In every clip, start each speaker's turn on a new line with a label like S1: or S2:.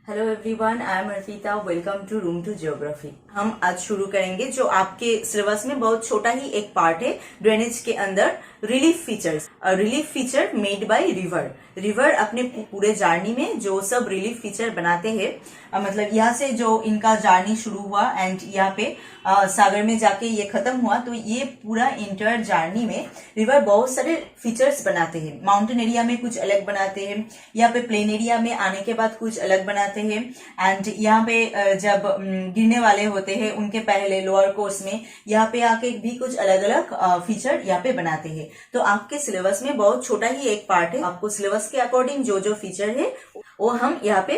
S1: Hello everyone, I am Arpita. Welcome to room to geography. हम आज शुरू करेंगे जो आपके सिलेबस में बहुत छोटा ही एक पार्ट है ड्रेनेज के अंदर, relief features. Relief feature made by river. River अपने पूरे जर्नी में जो सब रिलीफ फीचर बनाते हैं, मतलब यहाँ से जो इनका जर्नी शुरू हुआ एंड यहाँ पे सागर में जाके ये खत्म हुआ, तो ये पूरा इंटर जर्नी में रिवर बहुत सारे फीचर्स बनाते हैं। माउंटेन एरिया में कुछ अलग बनाते हैं, यहाँ पे प्लेन एरिया में आने के बाद कुछ अलग बनाते हैं, एंड यहाँ पे जब गिरने वाले होते हैं उनके पहले लोअर कोर्स में यहाँ पे आके भी कुछ अलग अलग फीचर यहाँ पे बनाते हैं। तो आपके सिलेबस में बहुत छोटा ही एक पार्ट है, आपको सिलेबस के अकॉर्डिंग जो जो फीचर है वो हम यहाँ पे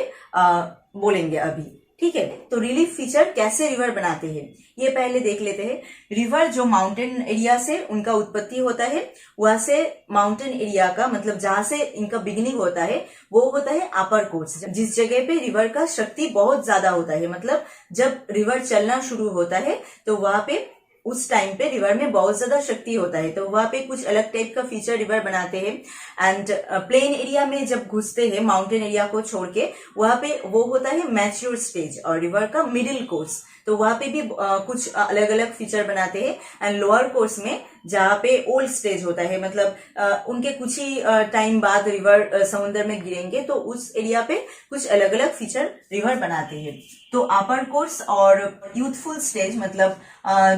S1: बोलेंगे अभी, ठीक है। तो रिलीफ फीचर कैसे रिवर बनाते हैं ये पहले देख लेते हैं। रिवर जो माउंटेन एरिया से उनका उत्पत्ति होता है, वहां से माउंटेन एरिया का मतलब जहां से इनका बिगिनिंग होता है वो होता है अपर कोर्स। जिस जगह पे रिवर का शक्ति बहुत ज्यादा होता है, मतलब जब रिवर चलना शुरू होता है तो वहां पे उस टाइम पे रिवर में बहुत ज्यादा शक्ति होता है, तो वहां पे कुछ अलग टाइप का फीचर रिवर बनाते हैं। एंड प्लेन एरिया में जब घुसते हैं माउंटेन एरिया को छोड़ के, वहां पे वो होता है मैच्योर स्टेज और रिवर का मिडिल कोर्स, तो वहां पे भी कुछ अलग अलग फीचर बनाते हैं। एंड लोअर कोर्स में जहाँ पे ओल्ड स्टेज होता है, मतलब उनके कुछ ही टाइम बाद रिवर समुद्र में गिरेंगे, तो उस एरिया पे कुछ अलग अलग फीचर रिवर बनाते हैं। तो अपर कोर्स और यूथफुल स्टेज, मतलब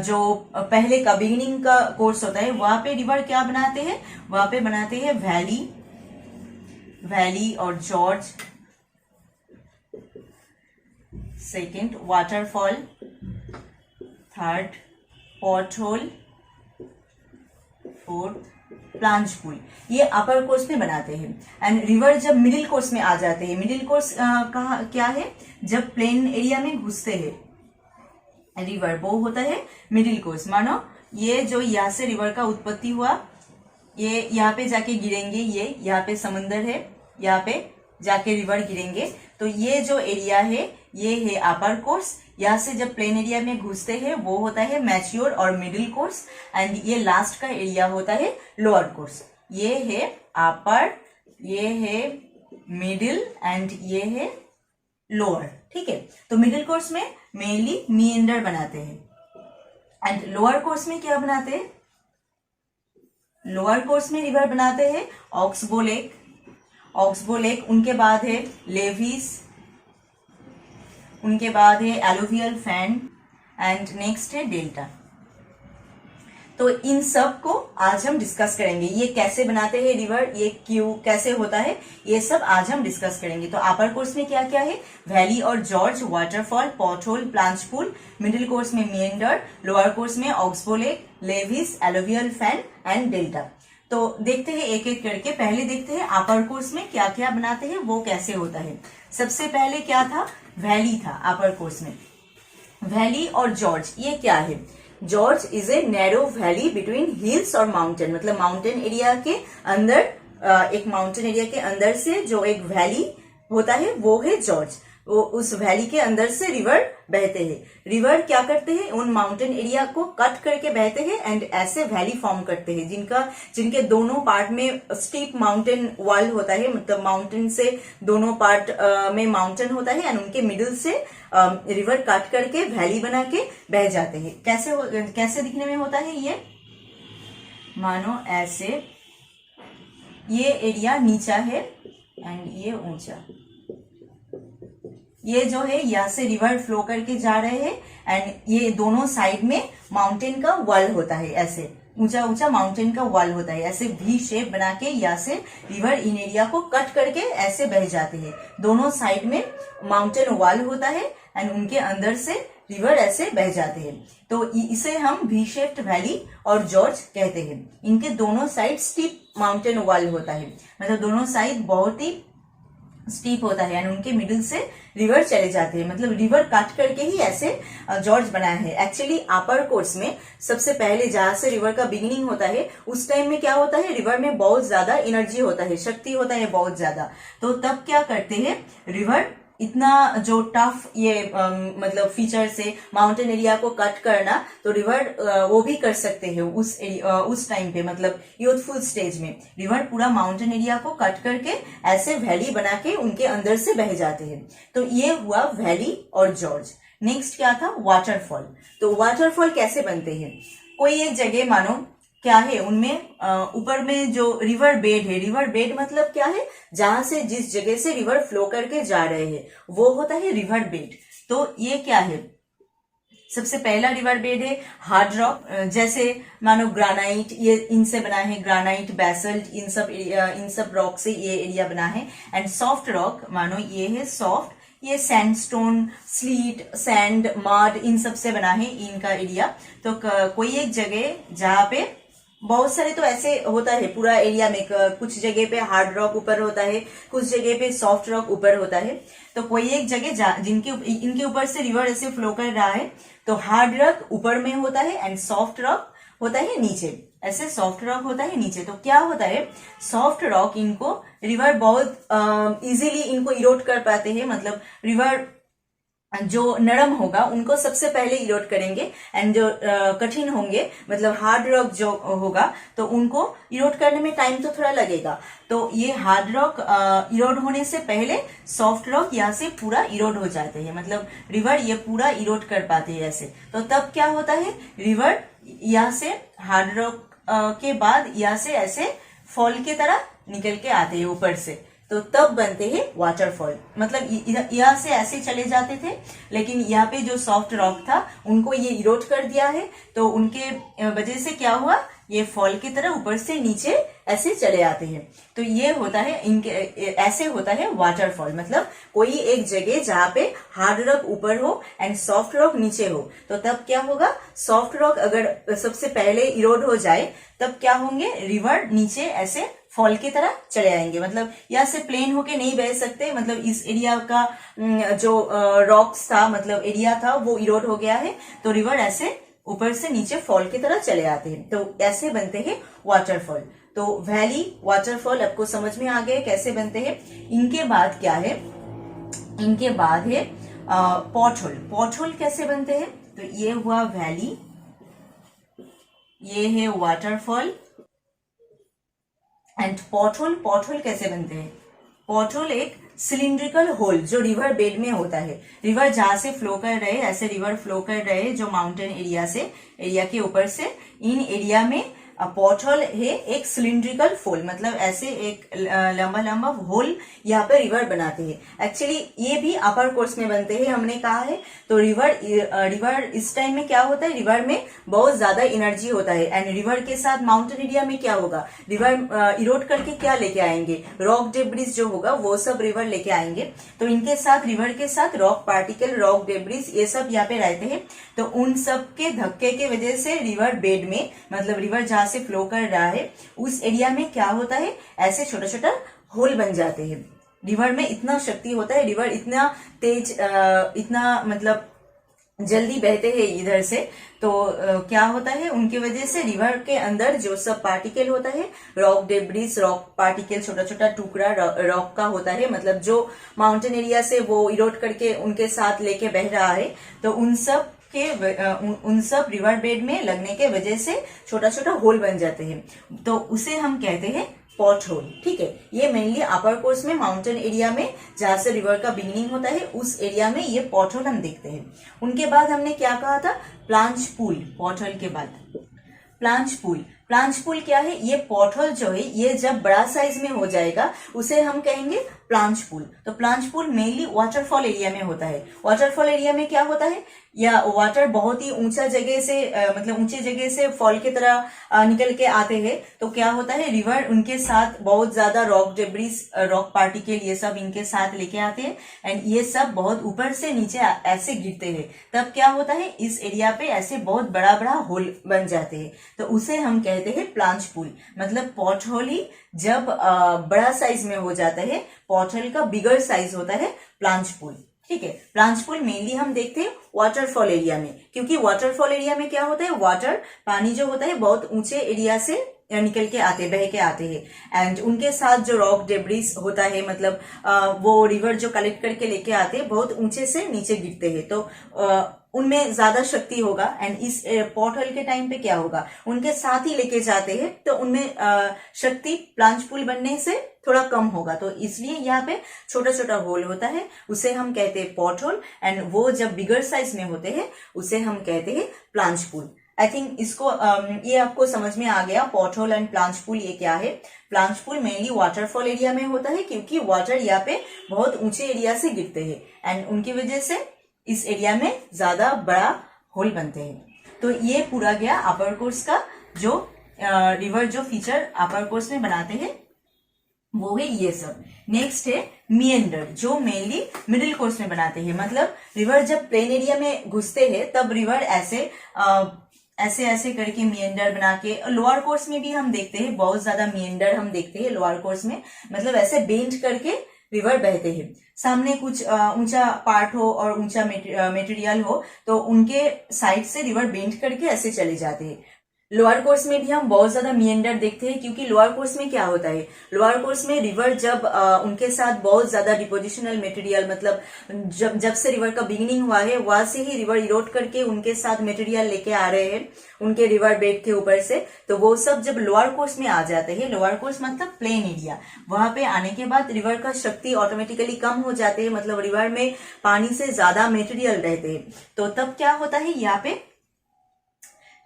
S1: जो पहले का बिगिनिंग का कोर्स होता है, वहां पे रिवर क्या बनाते हैं, वहां पे बनाते हैं वैली और gorge. Second waterfall, third pot hole, fourth plunge pool. ये अपर कोर्स में बनाते हैं। एंड रिवर जब मिडिल कोर्स में आ जाते हैं, मिडिल कोर्स कहा क्या है, जब प्लेन एरिया में घुसते हैं रिवर, वो होता है मिडिल कोर्स। मानो ये जो यहाँ से रिवर का उत्पत्ति हुआ, ये यहाँ पे जाके गिरेंगे, ये यहाँ पे समंदर है, यहाँ पे जाके रिवर गिरेंगे, तो ये जो एरिया है ये है अपर कोर्स। यहाँ से जब प्लेन एरिया में घुसते हैं वो होता है मैच्योर और मिडिल कोर्स, एंड ये लास्ट का एरिया होता है लोअर कोर्स। ये है अपर, ये है मिडिल एंड ये है लोअर, ठीक है। तो मिडिल कोर्स में मेनली मीएंडर बनाते हैं एंड लोअर कोर्स में क्या बनाते हैं, लोअर कोर्स में रिवर बनाते हैं ऑक्सबो लेक, उनके बाद है लेविस, उनके बाद है एलुवियल फैन एंड नेक्स्ट है डेल्टा। तो इन सब को आज हम डिस्कस करेंगे, ये कैसे बनाते हैं रिवर, ये क्यों कैसे होता है, ये सब आज हम डिस्कस करेंगे। तो अपर कोर्स में क्या क्या है, वैली और gorge, waterfall, pothole, plunge pool. Middle course में मिएंडर, लोअर कोर्स में oxbow lake, levees, alluvial fan and delta. तो देखते हैं एक एक करके। पहले देखते हैं अपर कोर्स में क्या क्या बनाते हैं, वो कैसे होता है। सबसे पहले क्या था, वैली था अपर कोर्स में। वैली और जॉर्ज ये क्या है, George is a narrow valley between hills और माउंटेन, मतलब माउंटेन एरिया के अंदर, एक माउंटेन एरिया के अंदर से जो एक वैली होता है वो है जॉर्ज। वो उस वैली के अंदर से रिवर बहते हैं। रिवर क्या करते हैं, उन माउंटेन एरिया को कट करके बहते हैं एंड ऐसे वैली फॉर्म करते हैं, जिनके दोनों पार्ट में स्टीप माउंटेन वॉल होता है, मतलब माउंटेन से दोनों पार्ट में माउंटेन होता है एंड उनके मिडिल से रिवर कट करके वैली बना के बह जाते हैं। कैसे दिखने में होता है ये, मानो ऐसे, ये एरिया नीचा है एंड ये ऊंचा, ये जो है यहाँ से रिवर फ्लो करके जा रहे हैं एंड ये दोनों साइड में माउंटेन का वॉल होता है, ऐसे ऊंचा ऊंचा माउंटेन का वॉल होता है, ऐसे वी शेप बना के यहाँ से रिवर इन एरिया को कट करके ऐसे बह जाते हैं। दोनों साइड में माउंटेन वॉल होता है एंड उनके अंदर से रिवर ऐसे बह जाते हैं। तो इसे हम वी शेप्ड वैली और जॉर्ज कहते हैं। इनके दोनों साइड स्टीप माउंटेन वॉल होता है, मतलब दोनों साइड बहुत ही स्टीप होता है एंड उनके मिडिल से रिवर चले जाते हैं, मतलब रिवर काट करके ही ऐसे जॉर्ज बनाया है। एक्चुअली अपर कोर्स में सबसे पहले जहां से रिवर का बिगिनिंग होता है, उस टाइम में क्या होता है, रिवर में बहुत ज्यादा एनर्जी होता है, शक्ति होता है बहुत ज्यादा। तो तब क्या करते हैं, रिवर इतना जो टफ ये मतलब फीचर से माउंटेन एरिया को कट करना, तो रिवर वो भी कर सकते हैं उस टाइम पे, मतलब यूथफुल स्टेज में रिवर पूरा माउंटेन एरिया को कट करके ऐसे वैली बना के उनके अंदर से बह जाते हैं। तो ये हुआ वैली और जॉर्ज। नेक्स्ट क्या था, वाटरफॉल। तो वाटरफॉल कैसे बनते हैं, कोई एक जगह मानो क्या है उनमें ऊपर में जो रिवर बेड है, रिवर बेड मतलब क्या है, जहां से जिस जगह से रिवर फ्लो करके जा रहे हैं वो होता है रिवर बेड। तो ये क्या है, सबसे पहला रिवर बेड है हार्ड रॉक, जैसे मानो ग्रानाइट, ये इनसे बना है, ग्रानाइट, बेसल्ट, इन सब रॉक से ये एरिया बना है। एंड सॉफ्ट रॉक, मानो ये है सॉफ्ट, ये सैंडस्टोन, स्लीट, सैंड, मड, इन सब से बना है इनका एरिया। तो कोई एक जगह जहां पे बहुत सारे, तो ऐसे होता है पूरा एरिया में, कुछ जगह पे हार्ड रॉक ऊपर होता है, कुछ जगह पे सॉफ्ट रॉक ऊपर होता है। तो कोई एक जगह इनके ऊपर से रिवर ऐसे फ्लो कर रहा है, तो हार्ड रॉक ऊपर में होता है एंड सॉफ्ट रॉक होता है नीचे, ऐसे सॉफ्ट रॉक होता है नीचे। तो क्या होता है, सॉफ्ट रॉक इनको रिवर बहुत इजीली इनको इरोड कर पाते हैं, मतलब रिवर जो नरम होगा उनको सबसे पहले इरोड करेंगे, एंड जो कठिन होंगे मतलब हार्ड रॉक जो होगा तो उनको इरोड करने में टाइम तो थोड़ा लगेगा। तो ये हार्ड रॉक इरोड होने से पहले सॉफ्ट रॉक यहाँ से पूरा इरोड हो जाते हैं, मतलब रिवर ये पूरा इरोड कर पाते हैं ऐसे। तो तब क्या होता है, रिवर यहाँ से हार्ड रॉक के बाद यहाँ से ऐसे फॉल की तरह निकल के आते हैं ऊपर से, तो तब बनते हैं वाटरफॉल। मतलब यहाँ से ऐसे चले जाते थे, लेकिन यहाँ पे जो सॉफ्ट रॉक था उनको ये इरोड कर दिया है, तो उनके वजह से क्या हुआ, ये फॉल की तरह ऊपर से नीचे ऐसे चले आते हैं। तो ये होता है इनके, ऐसे होता है वाटरफॉल। मतलब कोई एक जगह जहाँ पे हार्ड रॉक ऊपर हो एंड सॉफ्ट रॉक नीचे हो, तो तब क्या होगा, सॉफ्ट रॉक अगर सबसे पहले इरोड हो जाए तब क्या होंगे, रिवर नीचे ऐसे फॉल की तरह चले आएंगे। मतलब यहाँ से प्लेन होके नहीं बह सकते, मतलब इस एरिया का जो रॉक्स था, मतलब एरिया था वो इरोड हो गया है, तो रिवर ऐसे ऊपर से नीचे फॉल की तरह चले आते हैं। तो ऐसे बनते हैं वाटरफॉल। तो वैली, वाटरफॉल आपको समझ में आ गए कैसे बनते हैं। इनके बाद क्या है, इनके बाद है पॉटहोल। पॉटहोल कैसे बनते हैं, तो ये हुआ वैली, ये है वाटरफॉल एंड पॉटहोल। पॉटहोल कैसे बनते हैं, पॉटहोल एक सिलिंड्रिकल होल जो रिवर बेड में होता है, रिवर जहां से फ्लो कर रहे, ऐसे रिवर फ्लो कर रहे जो माउंटेन एरिया से, एरिया के ऊपर से, इन एरिया में पॉटहोल है एक सिलिंड्रिकल होल, मतलब ऐसे एक लंबा लंबा होल यहाँ पे रिवर बनाते हैं। एक्चुअली ये भी अपर कोर्स में बनते हैं, हमने कहा है। तो रिवर इस टाइम में क्या होता है, रिवर में बहुत ज्यादा एनर्जी होता है, एंड रिवर के साथ माउंटेन एरिया में क्या होगा, रिवर इरोड करके क्या लेके आएंगे, रॉक डेब्रिस जो होगा वो सब रिवर लेके आएंगे। तो इनके साथ, रिवर के साथ रॉक पार्टिकल, रॉक डेब्रिस, ये सब यहाँ पे रहते हैं। तो उन सब के धक्के के वजह से रिवर बेड में, मतलब रिवर जहां से फ्लो कर रहा है उस एरिया में क्या होता है, ऐसे छोटा छोटा होल बन जाते हैं। रिवर में इतना शक्ति होता है, रिवर इतना तेज, इतना मतलब जल्दी बहते हैं इधर से। तो क्या होता है, उनके वजह से रिवर के अंदर जो सब पार्टिकल होता है, रॉक डेब्रिस, रॉक पार्टिकल, छोटा छोटा टुकड़ा रॉक का होता है, मतलब जो माउंटेन एरिया से वो इरोड करके उनके साथ लेके बह रहा है, तो उन सब रिवर बेड में लगने के वजह से छोटा छोटा होल बन जाते हैं, तो उसे हम कहते हैं पॉटहोल। ठीक है, ये मेनली अपर कोर्स में माउंटेन एरिया में जहां से रिवर का बिगिनिंग होता है उस एरिया में ये पॉटहोल हम देखते हैं। उनके बाद हमने क्या कहा था, प्लांच पूल। पॉटहोल के बाद प्लांच पूल। प्लांच पूल क्या है, ये पॉटहोल जो है ये जब बड़ा साइज में हो जाएगा उसे हम कहेंगे प्लांच पूल। तो प्लांच पूल मेनली वाटरफॉल एरिया में होता है। वाटरफॉल एरिया में क्या होता है, या वाटर बहुत ही ऊंचा जगह से मतलब ऊंचे जगह से फॉल की तरह निकल के आते हैं, तो क्या होता है, रिवर उनके साथ बहुत ज्यादा रॉक डेब्रिस, रॉक पार्टिकल, ये सब इनके साथ लेके आते हैं, एंड ये सब बहुत ऊपर से नीचे ऐसे गिरते हैं। तब क्या होता है, इस एरिया पे ऐसे बहुत बड़ा बड़ा होल बन जाते हैं, तो उसे हम कहते हैं प्लांच पूल। मतलब पॉटहोल ही जब बड़ा साइज में हो जाता है, पॉटहोल का बिगर साइज होता है प्लांच पूल। ठीक है, प्लांच पूल मेनली हम देखते हैं वाटरफॉल एरिया में, क्योंकि वाटरफॉल एरिया में क्या होता है, वाटर, पानी जो होता है बहुत ऊंचे एरिया से निकल के आते, बह के आते हैं। एंड उनके साथ जो रॉक डेब्रिस होता है, मतलब वो रिवर जो कलेक्ट करके लेके आते हैं बहुत ऊंचे से नीचे गिरते हैं, तो उनमें ज्यादा शक्ति होगा। एंड इस पॉट होल के टाइम पे क्या होगा, उनके साथ ही लेके जाते हैं तो उनमें शक्ति प्लांच पूल बनने से थोड़ा कम होगा, तो इसलिए यहाँ पे छोटा छोटा होल होता है, उसे हम कहते हैं पॉट होल। एंड वो जब बिगर साइज में होते हैं उसे हम कहते हैं प्लांच पूल। आई थिंक इसको ये आपको समझ में आ गया, पॉट होल एंड प्लांच पूल ये क्या है। प्लांच पूल मेनली वाटरफॉल एरिया में होता है क्योंकि वाटर यहाँ पे बहुत ऊंचे एरिया से गिरते हैं एंड उनकी वजह से इस एरिया में ज्यादा बड़ा होल बनते हैं। तो ये पूरा गया अपर कोर्स का जो रिवर जो फीचर अपर कोर्स में बनाते हैं वो है ये सब। नेक्स्ट है मिएंडर, जो मेनली मिडिल कोर्स में बनाते हैं। मतलब रिवर जब प्लेन एरिया में घुसते हैं तब रिवर ऐसे ऐसे करके मिएंडर बना के, लोअर कोर्स में भी हम देखते हैं बहुत ज्यादा मिएंडर हम देखते हैं लोअर कोर्स में, मतलब ऐसे बेंड करके रिवर बहते हैं। सामने कुछ ऊंचा पार्ट हो और ऊंचा मटेरियल हो तो उनके साइड से रिवर बेंड करके ऐसे चले जाते हैं। लोअर कोर्स में भी हम बहुत ज्यादा मिएंडर देखते हैं क्योंकि लोअर कोर्स में क्या होता है, लोअर कोर्स में रिवर जब उनके साथ बहुत ज्यादा डिपोजिशनल मटेरियल, मतलब जब से रिवर का बिगिनिंग हुआ है वहां से ही रिवर इरोड करके उनके साथ मटेरियल लेके आ रहे हैं उनके रिवर बेड के ऊपर से, तो वो सब जब लोअर कोर्स में आ जाते हैं, लोअर कोर्स मतलब प्लेन एरिया, वहां पे आने के बाद रिवर का शक्ति ऑटोमेटिकली कम हो जाते हैं, मतलब रिवर में पानी से ज्यादा मटेरियल रहते हैं। तो तब क्या होता है, यहाँ पे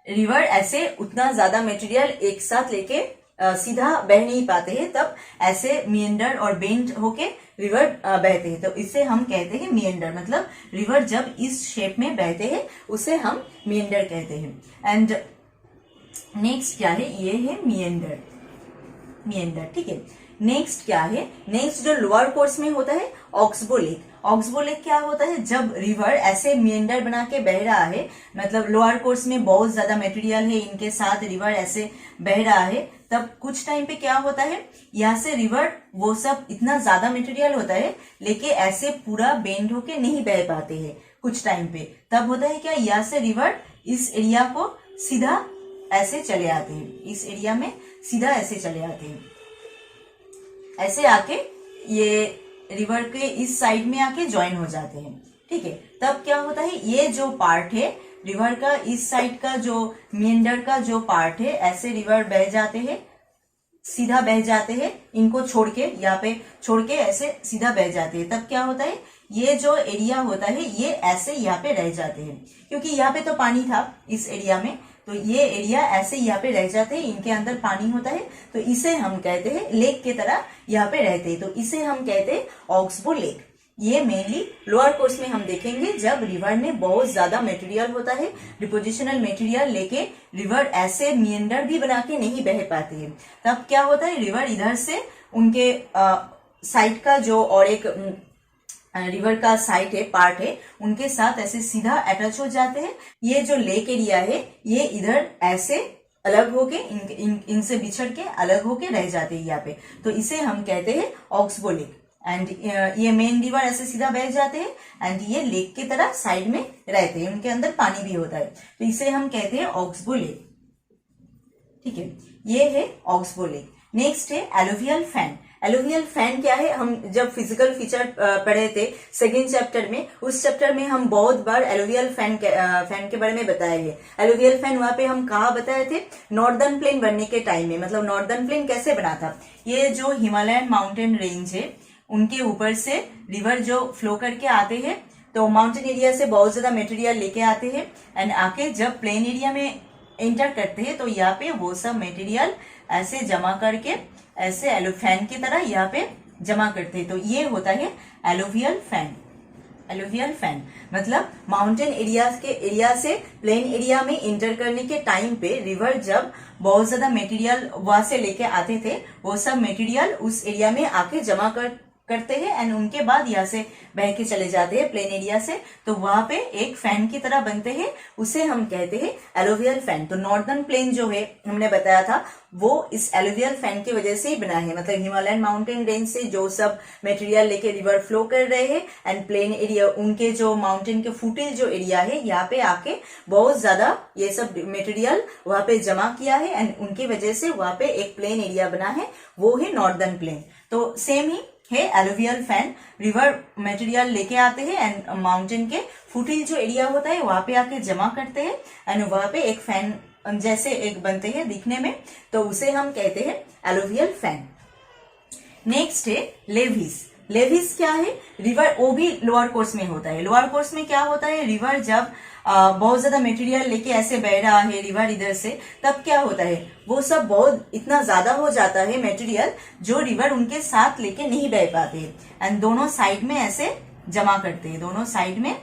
S1: रिवर ऐसे उतना ज्यादा मटेरियल एक साथ लेके सीधा बह नहीं पाते हैं, तब ऐसे मिएंडर और बेंड होके रिवर बहते हैं, तो इसे हम कहते हैं मिएंडर। मतलब रिवर जब इस शेप में बहते हैं उसे हम मिएंडर कहते हैं। एंड नेक्स्ट क्या है, ये है मिएंडर, मिएंडर, ठीक है। नेक्स्ट क्या है, नेक्स्ट जो लोअर कोर्स में होता है ऑक्सबो लेक। ऑक्सबो लेक क्या होता है, जब रिवर ऐसे मिएंडर बना के बह रहा है, मतलब लोअर कोर्स में बहुत ज्यादा मटेरियल है, इनके साथ रिवर ऐसे बह रहा है, तब कुछ टाइम पे क्या होता है, यहाँ से रिवर वो सब इतना ज्यादा मटेरियल होता है लेके ऐसे पूरा बेंड होके नहीं बह पाते हैं कुछ टाइम पे। तब होता है क्या, यहाँ से रिवर इस एरिया को सीधा ऐसे चले आते हैं, इस एरिया में सीधा ऐसे चले आते हैं, ऐसे आके ये रिवर के इस साइड में आके ज्वाइन हो जाते हैं, ठीक है। तब क्या होता है, ये जो पार्ट है रिवर का, इस साइड का जो मिएंडर का जो पार्ट है, ऐसे रिवर बह जाते हैं, सीधा बह जाते हैं, इनको छोड़ के यहाँ पे छोड़ के ऐसे सीधा बह जाते हैं। तब क्या होता है, ये जो एरिया होता है ये ऐसे यहाँ पे रह जाते हैं, क्योंकि यहाँ पे तो पानी था इस एरिया में, तो ये एरिया ऐसे यहाँ पे रह जाते हैं, इनके अंदर पानी होता है, तो इसे हम कहते हैं लेक के तरह यहाँ पे रहते हैं, तो इसे हम कहते हैं ऑक्सबो लेक। ये मेनली लोअर कोर्स में हम देखेंगे जब रिवर में बहुत ज्यादा मटेरियल होता है, डिपोजिशनल मटेरियल लेके रिवर ऐसे मिएंडर भी बना के नहीं बह पाती है। तब क्या होता है, रिवर इधर से उनके साइड का जो और एक रिवर का साइड है, पार्ट है, उनके साथ ऐसे सीधा अटैच हो जाते हैं। ये जो लेक एरिया है ये इधर ऐसे अलग होके इनसे बिछड़ के अलग होके रह जाते हैं यहाँ पे, तो इसे हम कहते हैं ऑक्सबो लेक। एंड ये मेन रिवर ऐसे सीधा बह जाते हैं एंड ये लेक की तरह साइड में रहते हैं, उनके अंदर पानी भी होता है, तो इसे हम कहते हैं ऑक्सबो लेक, ठीक है। ये है ऑक्सबो लेक। नेक्स्ट है एलुवियल फैन। एलुवियल फैन क्या है, हम जब फिजिकल फीचर पढ़े थे सेकेंड चैप्टर में, उस चैप्टर में हम बहुत बार एलुवियल फैन के बारे में बताए हैं। एलुवियल फैन वहां पे हम कहा बताए थे, नॉर्दर्न प्लेन बनने के टाइम में। मतलब नॉर्दर्न प्लेन कैसे बना था, ये जो हिमालयन माउंटेन रेंज है उनके ऊपर से रिवर जो फ्लो करके आते हैं, तो माउंटेन एरिया से बहुत ज्यादा मटेरियल लेके आते हैं एंड आके जब प्लेन एरिया में एंटर करते हैं तो यहाँ पे वो सब मटेरियल ऐसे जमा करके ऐसे फैन की तरह यहाँ पे जमा करते हैं, तो ये होता है एलुवियल फैन। एलुवियल फैन मतलब माउंटेन एरिया से प्लेन एरिया में इंटर करने के टाइम पे रिवर जब बहुत ज्यादा मटेरियल वहां से लेके आते थे, वो सब मटेरियल उस एरिया में आके जमा करते हैं एंड उनके बाद यहाँ से बह के चले जाते हैं प्लेन एरिया से, तो वहां पे एक फैन की तरह बनते हैं, उसे हम कहते हैं एलुवियल फैन। तो नॉर्दर्न प्लेन जो है हमने बताया था वो इस एलुवियल फैन की वजह से ही बना है। मतलब हिमालयन माउंटेन रेंज से जो सब मटेरियल लेके रिवर फ्लो कर रहे हैं एंड प्लेन एरिया, उनके जो माउंटेन के फुटिल जो एरिया है यहाँ पे आके बहुत ज्यादा ये सब मटेरियल वहां पे जमा किया है एंड उनकी वजह से वहां पे एक प्लेन एरिया बना है, वो है नॉर्दर्न प्लेन। तो सेम ही है एलुवियल फैन, रिवर मटेरियल लेके आते हैं एंड माउंटेन के फुटिल जो एरिया होता है वहां पे आके जमा करते हैं एंड वहां पे एक फैन जैसे एक बनते हैं दिखने में, तो उसे हम कहते हैं एलुवियल फैन। नेक्स्ट है लेविस। लेविस क्या है? रिवर, वो भी लोअर कोर्स में होता है। लोअर कोर्स में क्या होता है, रिवर जब बहुत ज्यादा मटेरियल लेके ऐसे बह रहा है रिवर इधर से, तब क्या होता है, वो सब बहुत इतना ज्यादा हो जाता है मटेरियल जो रिवर उनके साथ लेके नहीं बह पाते एंड दोनों साइड में ऐसे जमा करते हैं। दोनों साइड में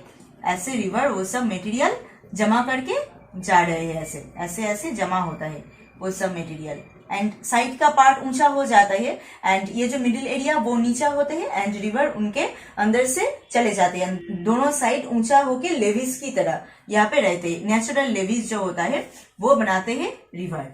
S1: ऐसे रिवर वो सब मटेरियल जमा करके जा रहे हैं, ऐसे ऐसे ऐसे जमा होता है वो सब मटेरियल एंड साइड का पार्ट ऊंचा हो जाता है एंड ये जो मिडिल एरिया वो नीचा होते हैं एंड रिवर उनके अंदर से चले जाते हैं। दोनों साइड ऊंचा होके लेविस की तरह यहाँ पे रहते हैं। नेचुरल लेविस जो होता है वो बनाते हैं रिवर।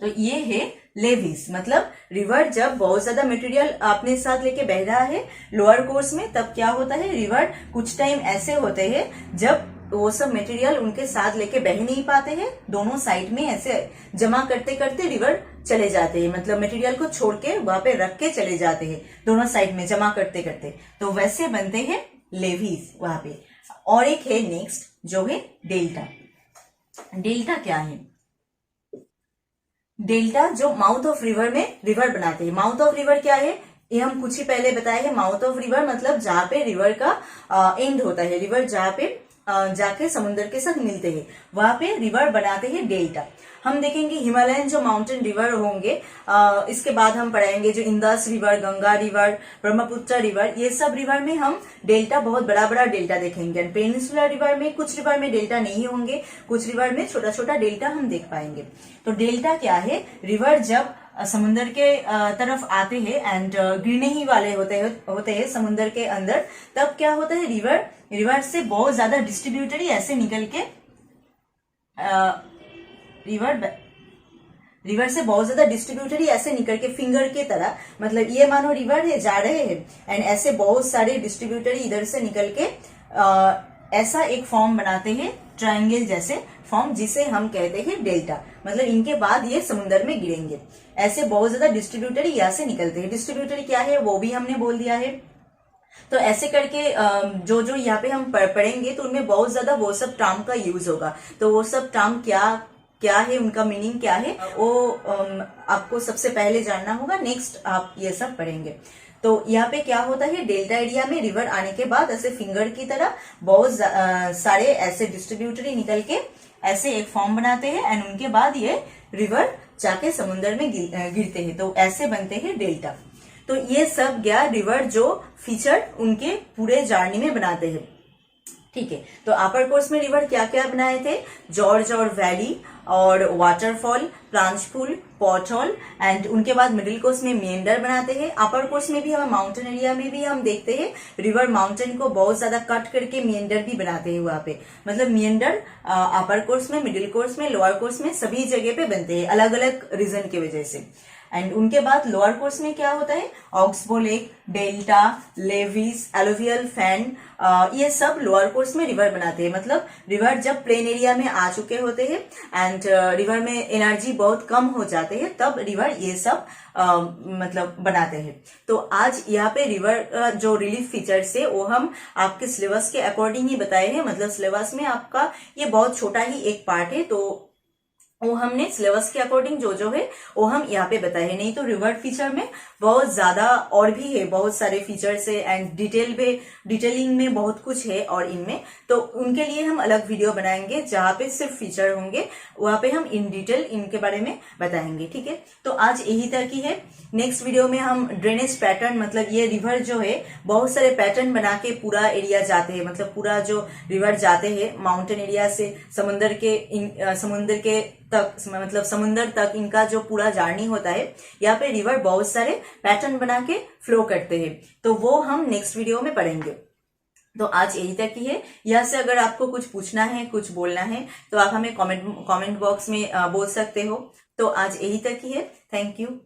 S1: तो ये है लेविस, मतलब रिवर जब बहुत ज्यादा मटेरियल अपने साथ लेके बह रहा है लोअर कोर्स में, तब क्या होता है, रिवर कुछ टाइम ऐसे होते हैं जब वो सब मटेरियल उनके साथ लेके बह नहीं पाते हैं, दोनों साइड में ऐसे जमा करते करते रिवर चले जाते हैं। मतलब मटेरियल को छोड़ के वहां पे रख के चले जाते हैं दोनों साइड में जमा करते करते, तो वैसे बनते हैं लेविस वहां पे। और एक है नेक्स्ट जो है डेल्टा। डेल्टा क्या है? डेल्टा जो माउथ ऑफ रिवर में रिवर बनाते हैं। माउथ ऑफ रिवर क्या है, ये हम कुछ ही पहले बताए हैं। माउथ ऑफ रिवर मतलब जहाँ पे रिवर का एंड होता है, रिवर जहाँ पे जाके समुद्र के साथ मिलते हैं, वहां पे रिवर बनाते हैं डेल्टा। हम देखेंगे हिमालयन जो माउंटेन रिवर होंगे, इसके बाद हम पढ़ाएंगे जो Indus river, Ganga river, Brahmaputra river, ये सब रिवर में हम डेल्टा, बहुत बड़ा बड़ा डेल्टा देखेंगे। पेनिनसुलर रिवर में, कुछ रिवर में डेल्टा नहीं होंगे, कुछ रिवर में छोटा छोटा डेल्टा हम देख पाएंगे। तो डेल्टा क्या है, रिवर जब समुद्र के तरफ आते हैं एंड गिरने ही वाले होते हैं समुद्र के अंदर, तब क्या होता है, रिवर से बहुत ज्यादा डिस्ट्रीब्यूटरी ऐसे निकल के रिवर से बहुत ज्यादा डिस्ट्रीब्यूटरी ऐसे निकल के फिंगर के तरह, मतलब ये मानो रिवर है जा रहे हैं एंड ऐसे बहुत सारे डिस्ट्रीब्यूटरी इधर से निकल के ऐसा एक फॉर्म बनाते हैं, ट्रायंगल जैसे फॉर्म, जिसे हम कहते हैं डेल्टा। मतलब इनके बाद ये समुद्र में गिरेंगे। ऐसे बहुत ज्यादा डिस्ट्रीब्यूटरी यहाँ से निकलते हैं। डिस्ट्रीब्यूटरी क्या है वो भी हमने बोल दिया है। तो ऐसे करके जो जो यहाँ पे हम पढ़ेंगे तो उनमें बहुत ज्यादा वो सब टर्म का यूज होगा। तो वो सब टर्म क्या है, उनका मीनिंग क्या है, वो आपको सबसे पहले जानना होगा। नेक्स्ट आप ये सब पढ़ेंगे। तो यहाँ पे क्या होता है, डेल्टा एरिया में रिवर आने के बाद ऐसे फिंगर की तरह बहुत सारे ऐसे डिस्ट्रीब्यूटरी निकल के ऐसे एक फॉर्म बनाते हैं एंड उनके बाद ये रिवर जाके समुद्र में गिरते हैं, तो ऐसे बनते हैं डेल्टा। तो ये सब गया रिवर जो फीचर उनके पूरे जर्नी में बनाते हैं। ठीक है, तो अपर कोर्स में रिवर क्या क्या बनाए थे, जॉर्ज और वैली और वाटरफॉल, प्लांचफुल, पॉटहोल एंड उनके बाद मिडिल कोर्स में मिएंडर बनाते हैं। अपर कोर्स में भी हम माउंटेन एरिया में भी हम देखते हैं रिवर माउंटेन को बहुत ज्यादा कट करके मिएंडर भी बनाते हैं वहां पे। मतलब मिएंडर अपर कोर्स में, मिडिल कोर्स में, लोअर कोर्स में सभी जगह पे बनते हैं अलग अलग रीजन की वजह से। एंड उनके बाद लोअर कोर्स में क्या होता है, oxbow lake, delta, levees, alluvial fan, ये सब लोअर कोर्स में रिवर बनाते हैं। मतलब रिवर जब प्लेन एरिया में आ चुके होते हैं एंड रिवर में एनर्जी बहुत कम हो जाते हैं, तब रिवर ये सब मतलब बनाते हैं। तो आज यहाँ पे रिवर जो रिलीफ फीचर्स है वो हम आपके सिलेबस के अकॉर्डिंग ही बताए हैं। मतलब सिलेबस में आपका ये बहुत छोटा ही एक पार्ट है, तो वो हमने सिलेबस के अकॉर्डिंग जो जो है वो हम यहाँ पे बताए हैं। नहीं तो रिवर फीचर में बहुत ज्यादा और भी है, बहुत सारे फीचर्स है एंड डिटेलिंग में बहुत कुछ है और इनमें, तो उनके लिए हम अलग वीडियो बनाएंगे जहाँ पे सिर्फ फीचर होंगे, वहां पे हम इन डिटेल इनके बारे में बताएंगे। ठीक है, तो आज यही तक ही है। नेक्स्ट वीडियो में हम ड्रेनेज पैटर्न, मतलब ये रिवर जो है बहुत सारे पैटर्न बना के पूरा एरिया जाते हैं। मतलब पूरा जो रिवर जाते हैं माउंटेन एरिया से समुद्र के तक, मतलब समुद्र तक इनका जो पूरा जर्नी होता है, यहाँ पे रिवर बहुत सारे पैटर्न बना के फ्लो करते हैं। तो वो हम नेक्स्ट वीडियो में पढ़ेंगे। तो आज यही तक ही है। यहाँ से अगर आपको कुछ पूछना है, कुछ बोलना है, तो आप हमें कमेंट बॉक्स में बोल सकते हो। तो आज यही तक ही है। Thank you.